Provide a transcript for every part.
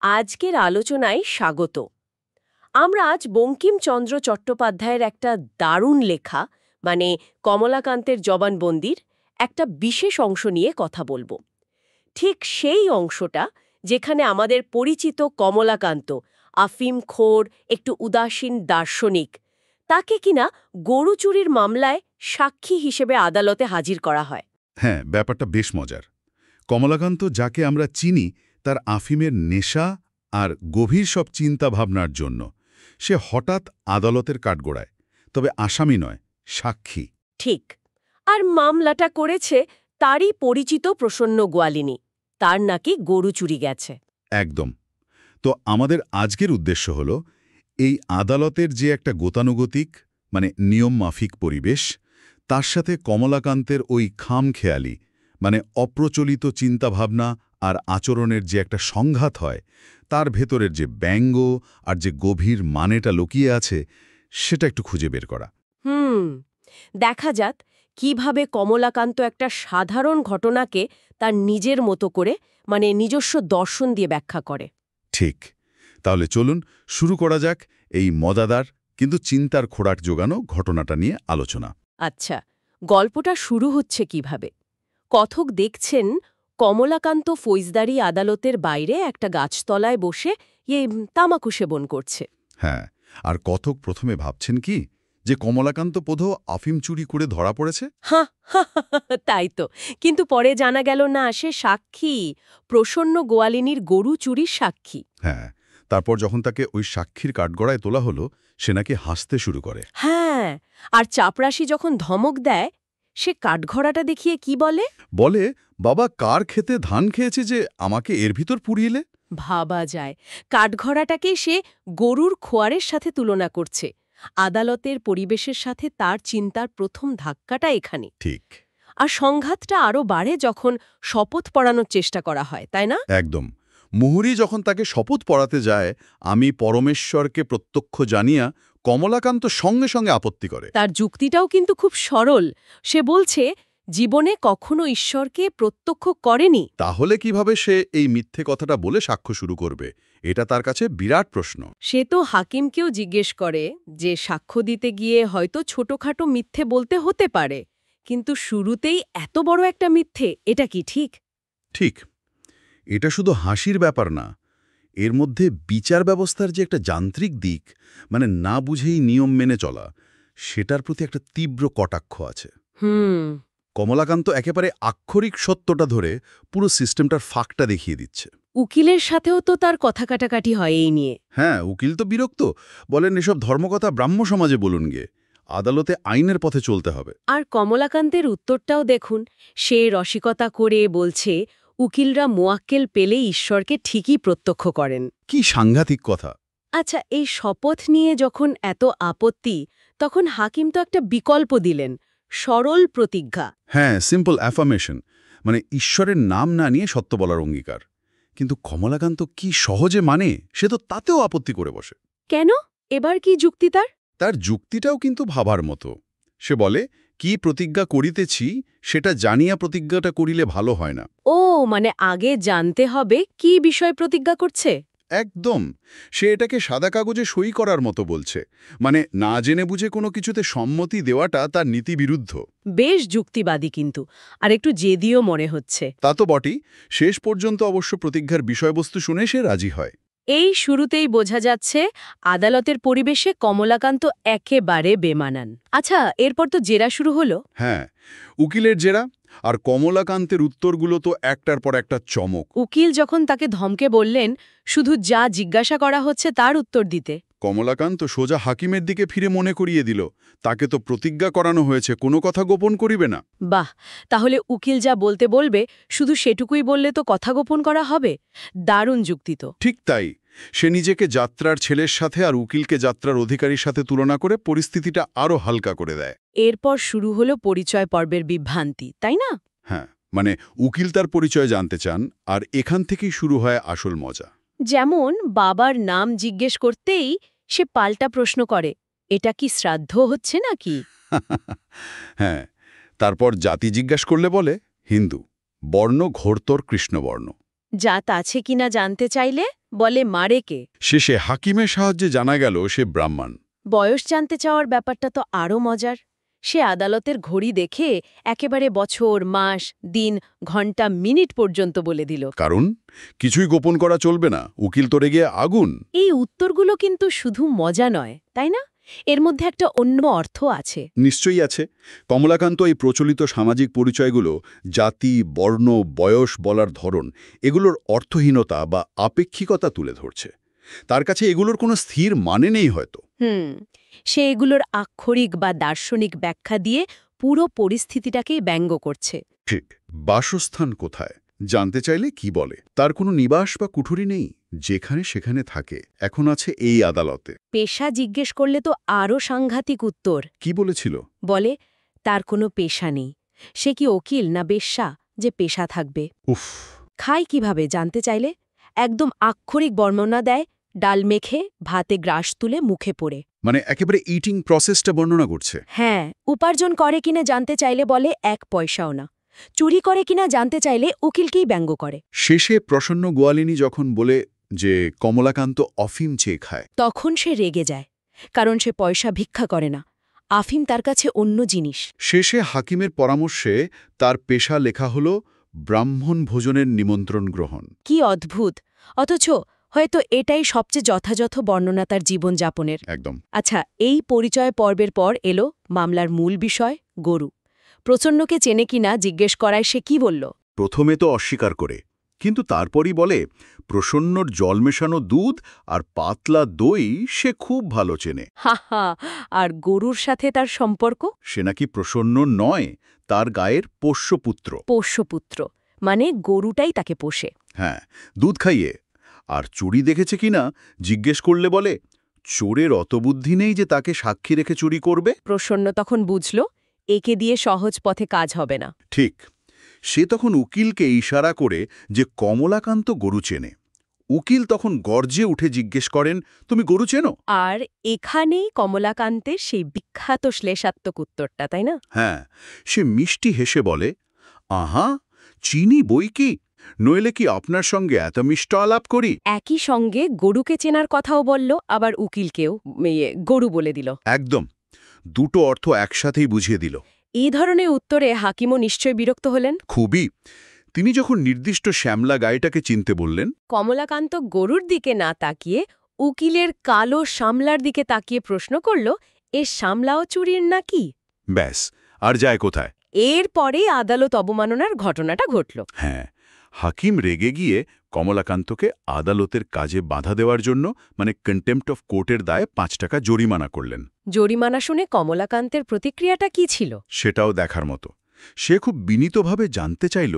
আজকের আলোচনায় স্বাগত। আমরা আজ বঙ্কিমচন্দ্র চট্টোপাধ্যায়ের একটা দারুণ লেখা মানে কমলাকান্তের জবানবন্দির একটা বিশেষ অংশ নিয়ে কথা বলবো। ঠিক সেই অংশটা যেখানে আমাদের পরিচিত কমলাকান্ত, আফিমখোর, একটু উদাসীন দার্শনিক, তাকে কিনা গরু চুরির মামলায় সাক্ষী হিসেবে আদালতে হাজির করা হয়। হ্যাঁ, ব্যাপারটা বেশ মজার। কমলাকান্ত যাকে আমরা চিনি তার আফিমের নেশা আর গভীর সব চিন্তা ভাবনার জন্য সে হঠাৎ আদালতের কাঠগড়ায়, তবে আসামি নয়, সাক্ষী। ঠিক। আর মামলাটা করেছে তারই পরিচিত প্রসন্ন গোয়ালিনী। তার নাকি গরু চুরি গেছে। একদম। তো আমাদের আজকের উদ্দেশ্য হল এই আদালতের যে একটা গতানুগতিক মানে নিয়মমাফিক পরিবেশ, তার সাথে কমলাকান্তের ওই খামখেয়ালি মানে অপ্রচলিত চিন্তাভাবনা আর আচরণের যে একটা সংঘাত হয়, তার ভেতরের যে ব্যঙ্গ আর যে গভীর মানেটা লুকিয়ে আছে সেটা একটু খুঁজে বের করা। দেখা যাক কিভাবে কমলাকান্ত একটা সাধারণ ঘটনাকে তার নিজের মতো করে মানে নিজস্ব দর্শন দিয়ে ব্যাখ্যা করে। ঠিক। তাহলে চলুন শুরু করা যাক এই মজাদার কিন্তু চিন্তার খোরাক জোগানো ঘটনাটা নিয়ে আলোচনা। আচ্ছা, গল্পটা শুরু হচ্ছে কিভাবে? কথক দেখছেন কমলাকান্ত ফৌজদারি আদালতের বাইরে একটা গাছতলায় বসে তামাকু সেবন করছে। হ্যাঁ, আর কথক প্রথমে ভাবছেন কি যে কমলাকান্ত বোধহয় আফিম চুরি করে ধরা পড়েছে। হা তাই তো। কিন্তু পরে জানা গেল না, সে সাক্ষী, প্রসন্ন গোয়ালিনীর গরু চুরির সাক্ষী। হ্যাঁ, তারপর যখন তাকে ওই সাক্ষীর কাঠগড়ায় তোলা হলো, সে নাকি হাসতে শুরু করে। হ্যাঁ, আর চাপরাশি যখন ধমক দেয়, সে কাঠঘোড়াটা দেখিয়ে কি বলে? বলে, বাবা কার খেতে ধান খেয়েছে যে আমাকে এর ভিতর পুড়িয়েলে। ভাবা যায়, কাঠঘোড়াটাকে সে গরুর খোয়ারের সাথে তুলনা করছে। আদালতের পরিবেশের সাথে তার চিন্তার প্রথম ধাক্কাটা এখানে। ঠিক। আর সংঘাতটা আরও বাড়ে যখন শপথ পড়ানোর চেষ্টা করা হয়, তাই না? একদম। মুহুরী যখন তাকে শপথ পড়াতে যায়, আমি পরমেশ্বরকে প্রত্যক্ষ জানিয়া, কমলাকান্ত সঙ্গে সঙ্গে আপত্তি করে। তার যুক্তিটাও কিন্তু খুব সরল। সে বলছে জীবনে কখনো ঈশ্বরকে প্রত্যক্ষ করেনি। তাহলে কিভাবে সে এই মিথ্যে কথাটা বলে সাক্ষ্য শুরু করবে? এটা তার কাছে বিরাট প্রশ্ন। সে তো হাকিমকেও জিজ্ঞেস করে যে সাক্ষ্য দিতে গিয়ে হয়তো ছোটখাটো মিথ্যে বলতে হতে পারে, কিন্তু শুরুতেই এত বড় একটা মিথ্যে, এটা কি ঠিক? ঠিক। এটা শুধু হাসির ব্যাপার না, এর মধ্যে বিচার ব্যবস্থার যে একটা যান্ত্রিক দিক, মানে না বুঝেই নিয়ম মেনে চলা, সেটার প্রতি একটা তীব্র কটাক্ষ আছে। কমলাকান্ত একেবারে আক্ষরিক সত্যটা ধরে পুরো সিস্টেমটার ফাঁকটা দেখিয়ে দিচ্ছে। উকিলের সাথেও তো তার কথা কাটাকাটি হয় এই নিয়ে। হ্যাঁ, উকিল তো বিরক্ত, বলেন এসব ধর্মকথা ব্রাহ্ম সমাজে বলুন গে, আদালতে আইনের পথে চলতে হবে। আর কমলাকান্তের উত্তরটাও দেখুন। সে রসিকতা করে বলছে উকিলরা মোয়াক্কেল পেলে ঈশ্বরকে ঠিকই প্রত্যক্ষ করেন। কি সাংঘাতিক কথা! আচ্ছা, এই শপথ নিয়ে যখন এত আপত্তি, তখন হাকিম তো একটা বিকল্প দিলেন, সরল প্রতিজ্ঞা। হ্যাঁ, সিম্পল অ্যাফার্মেশন, মানে ঈশ্বরের নাম না নিয়ে সত্য বলার অঙ্গীকার। কিন্তু কমলাকান্ত কি সহজে মানে, সে তো তাতেও আপত্তি করে বসে। কেন? এবার কি যুক্তি তার? তার যুক্তিটাও কিন্তু ভাবার মতো। সে বলে, কি প্রতিজ্ঞা করিতেছি সেটা জানিয়া প্রতিজ্ঞাটা করিলে ভালো হয় না। ও, মানে আগে জানতে হবে কি বিষয় প্রতিজ্ঞা করছে। একদম। সে এটাকে সাদা কাগজে সই করার মতো বলছে, মানে না জেনে বুঝে কোনো কিছুতে সম্মতি দেওয়াটা তার নীতিবিরুদ্ধ। বেশ যুক্তিবাদী কিন্তু, আর একটু জেদিও মনে হচ্ছে। তা তো বটেই। শেষ পর্যন্ত অবশ্য প্রতিজ্ঞার বিষয়বস্তু শুনে সে রাজি হয়। এই শুরুতেই বোঝা যাচ্ছে আদালতের পরিবেশে কমলাকান্ত একেবারে বেমানান। আচ্ছা, এরপর তো জেরা শুরু হলো। হ্যাঁ, উকিলের জেরা, আর কমলাকান্তের উত্তরগুলো তো একটার পর একটা চমক। উকিল যখন তাকে ধমকে বললেন শুধু যা জিজ্ঞাসা করা হচ্ছে তার উত্তর দিতে, কমলাকান্ত সোজা হাকিমের দিকে ফিরে মনে করিয়ে দিল, তাকে তো প্রতিজ্ঞা করানো হয়েছে কোনো কথা গোপন করিবে না। বাহ, তাহলে উকিল যা বলতে বলবে শুধু সেটুকুই বললে তো কথা গোপন করা হবে। দারুণ যুক্তি তো। ঠিক তাই। সে নিজেকে যাত্রার ছেলের সাথে আর উকিলকে যাত্রার অধিকারীর সাথে তুলনা করে পরিস্থিতিটা আরও হালকা করে দেয়। এরপর শুরু হলো পরিচয় পর্বের বিভ্রান্তি, তাই না? হ্যাঁ, মানে উকিল তার পরিচয় জানতে চান, আর এখান থেকেই শুরু হয় আসল মজা। যেমন বাবার নাম জিজ্ঞেস করতেই সে পাল্টা প্রশ্ন করে, এটা কি শ্রাদ্ধ হচ্ছে নাকি? হ্যাঁ, তারপর জাতি জিজ্ঞাসা করলে বলে হিন্দু, বর্ণ ঘোরতর কৃষ্ণবর্ণ। জাত আছে কিনা জানতে চাইলে বলে মারে কে? শেষে হাকিমের সাহায্যে জানা গেল সে ব্রাহ্মণ। বয়স জানতে চাওয়ার ব্যাপারটা তো আরও মজার। সে আদালতের ঘড়ি দেখে একেবারে বছর, মাস, দিন, ঘন্টা, মিনিট পর্যন্ত বলে দিল। কারণ কিছুই গোপন করা চলবে না, উকিল তো রেগে আগুন। এই উত্তরগুলো কিন্তু শুধু মজা নয়, তাই না? এর মধ্যে একটা অন্য অর্থ আছে। নিশ্চয়ই আছে। কমলাকান্ত এই প্রচলিত সামাজিক পরিচয়গুলো, জাতি, বর্ণ, বয়স বলার ধরন, এগুলোর অর্থহীনতা বা আপেক্ষিকতা তুলে ধরছে। তার কাছে এগুলোর কোনো স্থির মানে নেই হয়তো। সে এগুলোর আক্ষরিক বা দার্শনিক ব্যাখ্যা দিয়ে পুরো পরিস্থিতিটাকেই ব্যঙ্গ করছে। ঠিক। বাসস্থান কোথায় জানতে চাইলে কি বলে, তার কোনো নিবাস বা কুঠুরি নেই, যেখানে সেখানে থাকে। এখন আছে এই আদালতে। পেশা জিজ্ঞেস করলে তো আরও সাংঘাতিক উত্তর। কি বলেছিল? বলে তার কোনো পেশা নেই। সে কি উকিল না বেশ্যা যে পেশা থাকবে? উফ। খায় কিভাবে জানতে চাইলে একদম আক্ষরিক বর্ণনা দেয়, ডাল মেখে ভাতে গ্রাস তুলে মুখে পড়ে। মানে একেবারে ইটিং প্রসেসটা বর্ণনা করছে। হ্যাঁ, উপার্জন করে কিনা জানতে চাইলে বলে 1 পয়সাও না। চুরি করে কিনা জানতে চাইলে উকিলকেই ব্যঙ্গ করে। শেষে প্রসন্ন গোয়ালিনী যখন বলে যে কমলাকান্ত অফিম চেয়ে খায়, তখন সে রেগে যায়, কারণ সে পয়সা ভিক্ষা করে না। আফিম তার কাছে অন্য জিনিস। শেষে হাকিমের পরামর্শে তার পেশা লেখা হল ব্রাহ্মণ ভোজনের নিমন্ত্রণ গ্রহণ। কি অদ্ভুত! অথচ হয়তো এটাই সবচেয়ে যথাযথ বর্ণনা তার জীবনযাপনের। একদম। আচ্ছা, এই পরিচয় পর্বের পর এলো মামলার মূল বিষয়, গরু। প্রচন্নকে চেনে কিনা জিজ্ঞেস করায় সে কি বলল? প্রথমে তো অস্বীকার করে, কিন্তু তারপরই বলে প্রসন্নর জল মেশানো দুধ আর পাতলা দই সে খুব ভালো চেনে। হা হা, আর গরুর সাথে তার সম্পর্ক? সে নাকি প্রসন্ন নয়, তার গায়ের পোষ্যপুত্র। পোষ্যপুত্র মানে গরুটাই তাকে পোষে। হ্যাঁ, দুধ খাইয়ে। আর চুরি দেখেছে কিনা জিজ্ঞেস করলে বলে চোরের অত বুদ্ধি নেই যে তাকে সাক্ষী রেখে চুরি করবে। প্রসন্ন তখন বুঝল একে দিয়ে সহজ পথে কাজ হবে না। ঠিক। সে তখন উকিলকে ইশারা করে যে কমলাকান্ত গরু চেনে। উকিল তখন গর্জে উঠে জিজ্ঞেস করেন, তুমি গরু চেনো? আর এখানেই কমলাকান্তের সেই বিখ্যাত শ্লেষাত্মক উত্তরটা, তাই না? হ্যাঁ, সে মিষ্টি হেসে বলে, আহা, চিনি বই কি, নইলে কি আপনার সঙ্গে এত মিষ্ট আলাপ করি। একই সঙ্গে গরুকে চেনার কথাও বলল, আবার উকিলকেও গরু বলে দিল। একদম, দুটো অর্থ একসাথেই বুঝিয়ে দিল। এই ধরনের উত্তরে হাকিমও নিশ্চয় বিরক্ত হলেন। খুবই। তিনি যখন নির্দিষ্ট শ্যামলা গাইটাকে চিনতে বললেন, কমলাকান্ত গরুর দিকে না তাকিয়ে উকিলের কালো সামলার দিকে তাকিয়ে প্রশ্ন করল, এ সামলাও চুরির নাকি? ব্যাস, আর যায় কোথায়। এরপরেই আদালত অবমাননার ঘটনাটা ঘটল। হ্যাঁ, হাকিম রেগে গিয়ে কমলাকান্তকে আদালতের কাজে বাধা দেওয়ার জন্য, মানে কন্টেম্পট অফ কোর্টের দায়ে 5 টাকা জরিমানা করলেন। জরিমানা শুনে কমলাকান্তের প্রতিক্রিয়াটা কি ছিল? সেটাও দেখার মতো। সে খুব বিনীতভাবে জানতে চাইল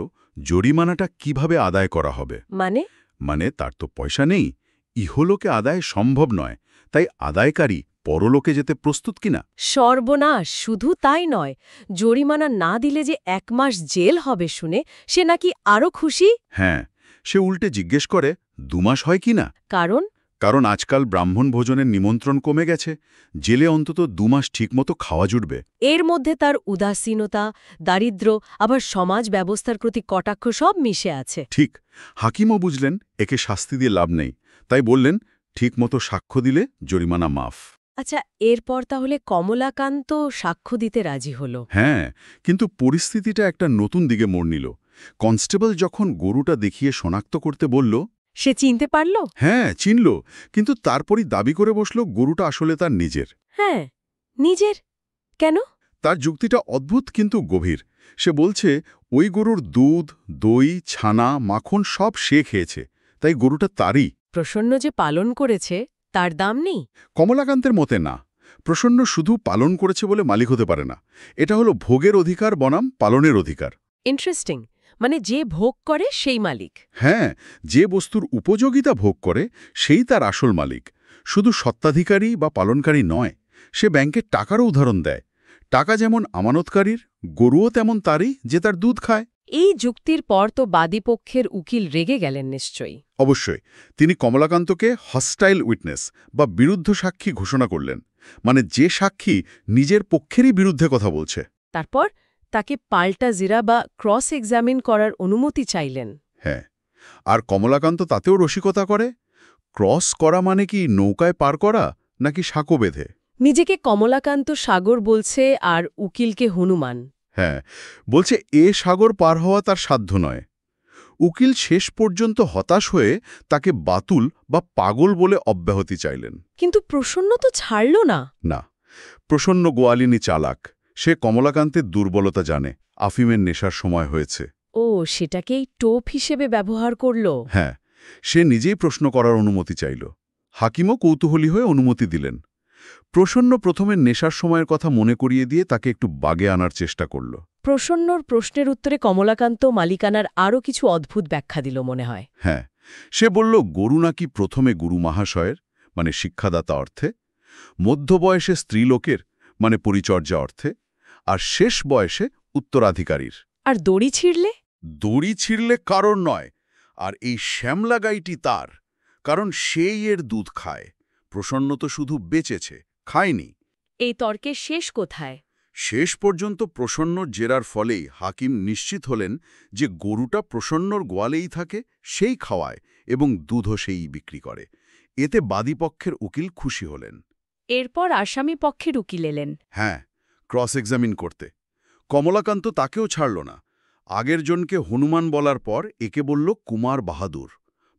জরিমানাটা কিভাবে আদায় করা হবে। মানে তার তো পয়সা নেই, ইহলোকে আদায় সম্ভব নয়, তাই আদায়কারী পরলোকে যেতে প্রস্তুত কিনা। সর্বনাশ! শুধু তাই নয়, জরিমানা না দিলে যে 1 মাস জেল হবে শুনে সে নাকি আরও খুশি। হ্যাঁ, সে উল্টে জিজ্ঞেস করে 2 মাস হয় কিনা। কারণ আজকাল ব্রাহ্মণ ভোজনের নিমন্ত্রণ কমে গেছে, জেলে অন্তত 2 মাস ঠিকমতো খাওয়া জুটবে। এর মধ্যে তার উদাসীনতা, দারিদ্র্য, আবার সমাজ ব্যবস্থার প্রতি কটাক্ষ সব মিশে আছে। ঠিক। হাকিমও বুঝলেন একে শাস্তি দিয়ে লাভ নেই, তাই বললেন ঠিকমতো সাক্ষ্য দিলে জরিমানা মাফ। আচ্ছা, এরপর তাহলে কমলাকান্ত সাক্ষ্য দিতে রাজি হল। হ্যাঁ, কিন্তু পরিস্থিতিটা একটা নতুন দিকে মোড় নিল। কনস্টেবল যখন গরুটা দেখিয়ে শনাক্ত করতে বলল, সে চিনতে পারল। হ্যাঁ, চিনল, কিন্তু তারপরই দাবি করে বসল গরুটা আসলে তার নিজের। হ্যাঁ, নিজের? কেন? তার যুক্তিটা অদ্ভুত কিন্তু গভীর। সে বলছে ওই গরুর দুধ, দই, ছানা, মাখন সব সে খেয়েছে, তাই গরুটা তারই। প্রসন্ন যে পালন করেছে তার দাম নেই? কমলাকান্তের মতে না, প্রসন্ন শুধু পালন করেছে বলে মালিক হতে পারে না। এটা হলো ভোগের অধিকার বনাম পালনের অধিকার। ইন্টারেস্টিং। মানে যে ভোগ করে সেই মালিক। হ্যাঁ, যে বস্তুর উপযোগিতা ভোগ করে সেই তার আসল মালিক। শুধু সত্ত্বাধিকারী বা পালনকারী নয়। সে ব্যাংকের টাকারও উদাহরণ দেয়। টাকা যেমন আমানতকারীর, গরুও তেমন তারই যে তার দুধ খায়। এই যুক্তির পর তো বাদীপক্ষের উকিল রেগে গেলেন নিশ্চয়ই। অবশ্যই। তিনি কমলাকান্তকে হস্টাইল উইটনেস বা বিরুদ্ধ সাক্ষী ঘোষণা করলেন। মানে যে সাক্ষী নিজের পক্ষেরই বিরুদ্ধে কথা বলছে। তারপর তাকে পাল্টা জিরা বা ক্রস এক্সামিন করার অনুমতি চাইলেন। হ্যাঁ, আর কমলাকান্ত তাতেও রসিকতা করে। ক্রস করা মানে কি নৌকায় পার করা নাকি সাঁকো বেঁধে? নিজেকে কমলাকান্ত সাগর বলছে আর উকিলকে হনুমান। হ্যাঁ, বলছে এ সাগর পার হওয়া তার সাধ্য নয়। উকিল শেষ পর্যন্ত হতাশ হয়ে তাকে বাতুল বা পাগল বলে অব্যাহতি চাইলেন। কিন্তু প্রসন্ন তো ছাড়ল না। না, প্রসন্ন গোয়ালিনী চালাক। সে কমলাকান্তের দুর্বলতা জানে, আফিমের নেশার সময় হয়েছে। ও, সেটাকেই টোপ হিসেবে ব্যবহার করল। হ্যাঁ, সে নিজেই প্রশ্ন করার অনুমতি চাইল। হাকিমও কৌতূহলী হয়ে অনুমতি দিলেন। প্রসন্ন প্রথমে নেশার সময়ের কথা মনে করিয়ে দিয়ে তাকে একটু বাগে আনার চেষ্টা করল। প্রসন্নর প্রশ্নের উত্তরে কমলাকান্ত মালিকানার আরও কিছু অদ্ভুত ব্যাখ্যা দিল মনে হয়। হ্যাঁ, সে বলল গরু নাকি প্রথমে গুরু মহাশয়ের, মানে শিক্ষাদাতা অর্থে, মধ্যবয়সে স্ত্রীলোকের, মানে পরিচর্যা অর্থে, আর শেষ বয়সে উত্তরাধিকারীর। আর দড়ি ছিঁড়লে? দড়ি ছিঁড়লে কারণ নয়, আর এই শ্যামলা গাইটি তার, কারণ সেই এর দুধ খায়। প্রসন্ন তো শুধু বেঁচেছে, খায়নি। এই তর্কের শেষ কোথায়? শেষ পর্যন্ত প্রসন্নর জেরার ফলেই হাকিম নিশ্চিত হলেন যে গরুটা প্রসন্নর গোয়ালেই থাকে, সেই খাওয়ায় এবং দুধও সেই বিক্রি করে। এতে বাদীপক্ষের উকিল খুশি হলেন। এরপর আসামি পক্ষের উকিল এলেন। হ্যাঁ, ক্রস এক্সামিন করতে। কমলাকান্ত তাকেও ছাড়ল না। আগের জনকে হনুমান বলার পর একে বলল কুমার বাহাদুর,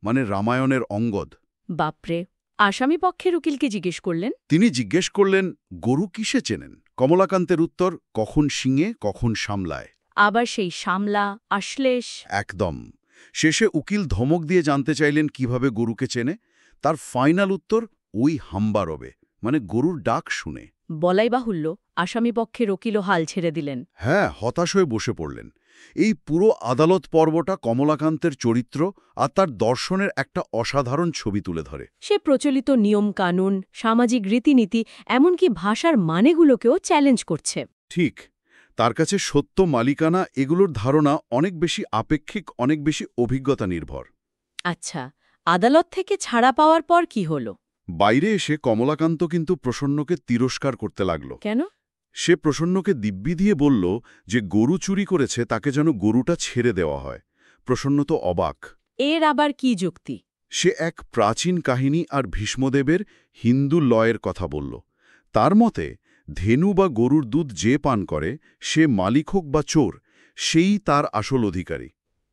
মানে রামায়ণের অঙ্গদ। বাপরে! আসামি পক্ষের উকিলকে জিজ্ঞেস করলেন। তিনি জিজ্ঞেস করলেন গরু কিসে চেনেন? কমলাকান্তের উত্তর, কখন শিঙে কখন সামলায়। আবার সেই সামলা, আশ্লেষ। একদম। শেষে উকিল ধমক দিয়ে জানতে চাইলেন কিভাবে গরুকে চেনে। তার ফাইনাল উত্তর, ওই হাম্বারবে, মানে গরুর ডাক শুনে। বলাই বাহুল্য, আসামি পক্ষের উকিলও হাল ছেড়ে দিলেন। হ্যাঁ, হতাশ হয়ে বসে পড়লেন। এই পুরো আদালত পর্বটা কমলাকান্তের চরিত্র আর তার দর্শনের একটা অসাধারণ ছবি তুলে ধরে। সে প্রচলিত নিয়ম কানুন, সামাজিক রীতিনীতি, এমনকি ভাষার মানেগুলোকেও চ্যালেঞ্জ করছে। ঠিক, তার কাছে সত্য, মালিকানা, এগুলোর ধারণা অনেক বেশি আপেক্ষিক, অনেক বেশি অভিজ্ঞতা নির্ভর। আচ্ছা, আদালত থেকে ছাড়া পাওয়ার পর কি হলো? বাইরে এসে কমলাকান্ত কিন্তু প্রসন্নকে তিরস্কার করতে লাগল। কেন? সে প্রসন্নকে দিব্যি দিয়ে বলল যে গরু চুরি করেছে, তাকে যেন গরুটা ছেড়ে দেওয়া হয়। প্রসন্ন তো অবাক। এর আবার কি যুক্তি? সে এক প্রাচীন কাহিনী আর ভীষ্মদেবের হিন্দু লয়ের কথা বলল। তার মতে ধেনু বা গরুর দুধ যে পান করে, সে মালিক হোক বা চোর, সেই তার আসল অধিকারী।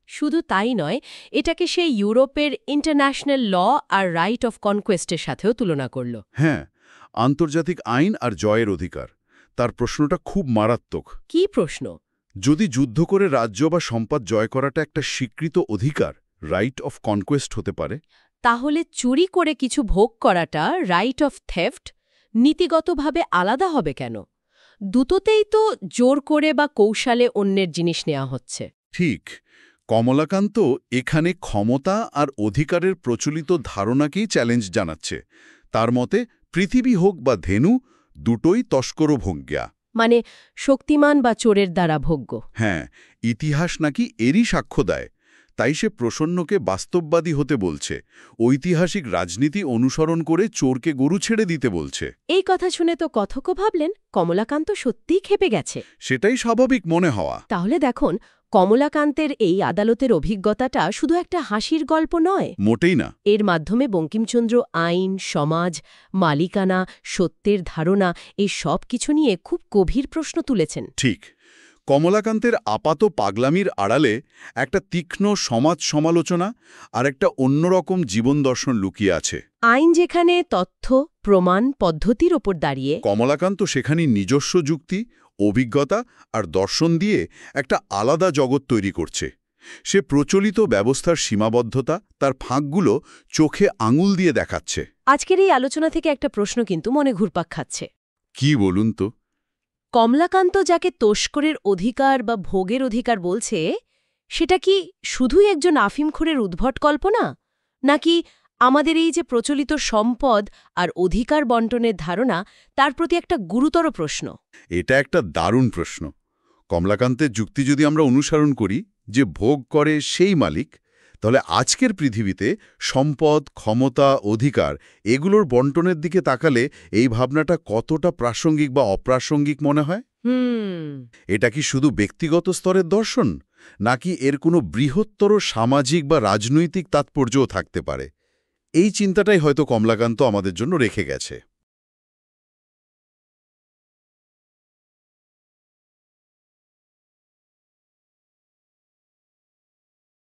শুধু তাই নয়, এটাকে সে ইউরোপের ইন্টারন্যাশনাল ল আর রাইট অফ কনকোয়েস্টের সাথেও তুলনা করল। হ্যাঁ, আন্তর্জাতিক আইন আর জয়ের অধিকার। তার প্রশ্নটা খুব মারাত্মক। কি প্রশ্ন? যদি যুদ্ধ করে রাজ্য বা সম্পদ জয় করাটা একটা স্বীকৃত অধিকার, রাইট অফ কনকোয়েস্ট হতে পারে, তাহলে চুরি করে কিছু ভোগ করাটা, রাইট অফ থেফট, নীতিগতভাবে আলাদা হবে কেন? দুটোতেই তো জোর করে বা কৌশলে অন্যের জিনিস নেওয়া হচ্ছে। ঠিক। কমলাকান্ত এখানে ক্ষমতা আর অধিকারের প্রচলিত ধারণাকেই চ্যালেঞ্জ জানাচ্ছে। তার মতে পৃথিবী হোক বা ধেনু, দুটোই তস্করভোগ্যা। মানে শক্তিমান বা চোরের দ্বারা ভোগ্য। হ্যাঁ, ইতিহাস নাকি এরই সাক্ষ্য দেয়। তাই সে প্রসন্নকে বাস্তববাদী হতে বলছে, ঐতিহাসিক রাজনীতি অনুসরণ করে চোরকে গরু ছেড়ে দিতে বলছে। এই কথা শুনে তো কথকও ভাবলেন কমলাকান্ত সত্যিই ক্ষেপে গেছে। সেটাই স্বাভাবিক মনে হওয়া। তাহলে দেখুন, কমলাকান্তের এই আদালতের অভিজ্ঞতাটা শুধু একটা হাসির গল্প নয়। মোটেই না। এর মাধ্যমে বঙ্কিমচন্দ্র আইন, সমাজ, মালিকানা, সত্যের ধারণা, এই সব কিছু নিয়ে খুব গভীর প্রশ্ন তুলেছেন। ঠিক। কমলাকান্তের আপাত পাগলামির আড়ালে একটা তীক্ষ্ণ সমাজ সমালোচনা আর একটা অন্যরকম জীবন দর্শন লুকিয়ে আছে। আইন যেখানে তথ্য, প্রমাণ, পদ্ধতির ওপর দাঁড়িয়ে, কমলাকান্ত সেখানে নিজস্ব যুক্তি, অভিজ্ঞতা আর দর্শন দিয়ে একটা আলাদা জগৎ তৈরি করছে। সে প্রচলিত ব্যবস্থার সীমাবদ্ধতা, তার ফাঁকগুলো চোখে আঙুল দিয়ে দেখাচ্ছে। আজকের এই আলোচনা থেকে একটা প্রশ্ন কিন্তু মনে ঘুরপাক খাচ্ছে। কি বলুন তো? কমলাকান্ত যাকে তস্করের অধিকার বা ভোগের অধিকার বলছে, সেটা কি শুধুই একজন আফিমখোরের উদ্ভট কল্পনা, নাকি আমাদের এই যে প্রচলিত সম্পদ আর অধিকার বণ্টনের ধারণা, তার প্রতি একটা গুরুতর প্রশ্ন? এটা একটা দারুণ প্রশ্ন। কমলাকান্তের যুক্তি যদি আমরা অনুসরণ করি যে ভোগ করে সেই মালিক, তাহলে আজকের পৃথিবীতে সম্পদ, ক্ষমতা, অধিকার এগুলোর বণ্টনের দিকে তাকালে এই ভাবনাটা কতটা প্রাসঙ্গিক বা অপ্রাসঙ্গিক মনে হয়? এটা কি শুধু ব্যক্তিগত স্তরের দর্শন, নাকি এর কোনো বৃহত্তর সামাজিক বা রাজনৈতিক তাৎপর্যও থাকতে পারে? এই চিন্তাটাই হয়তো কমলাকান্ত আমাদের জন্য রেখে গেছে।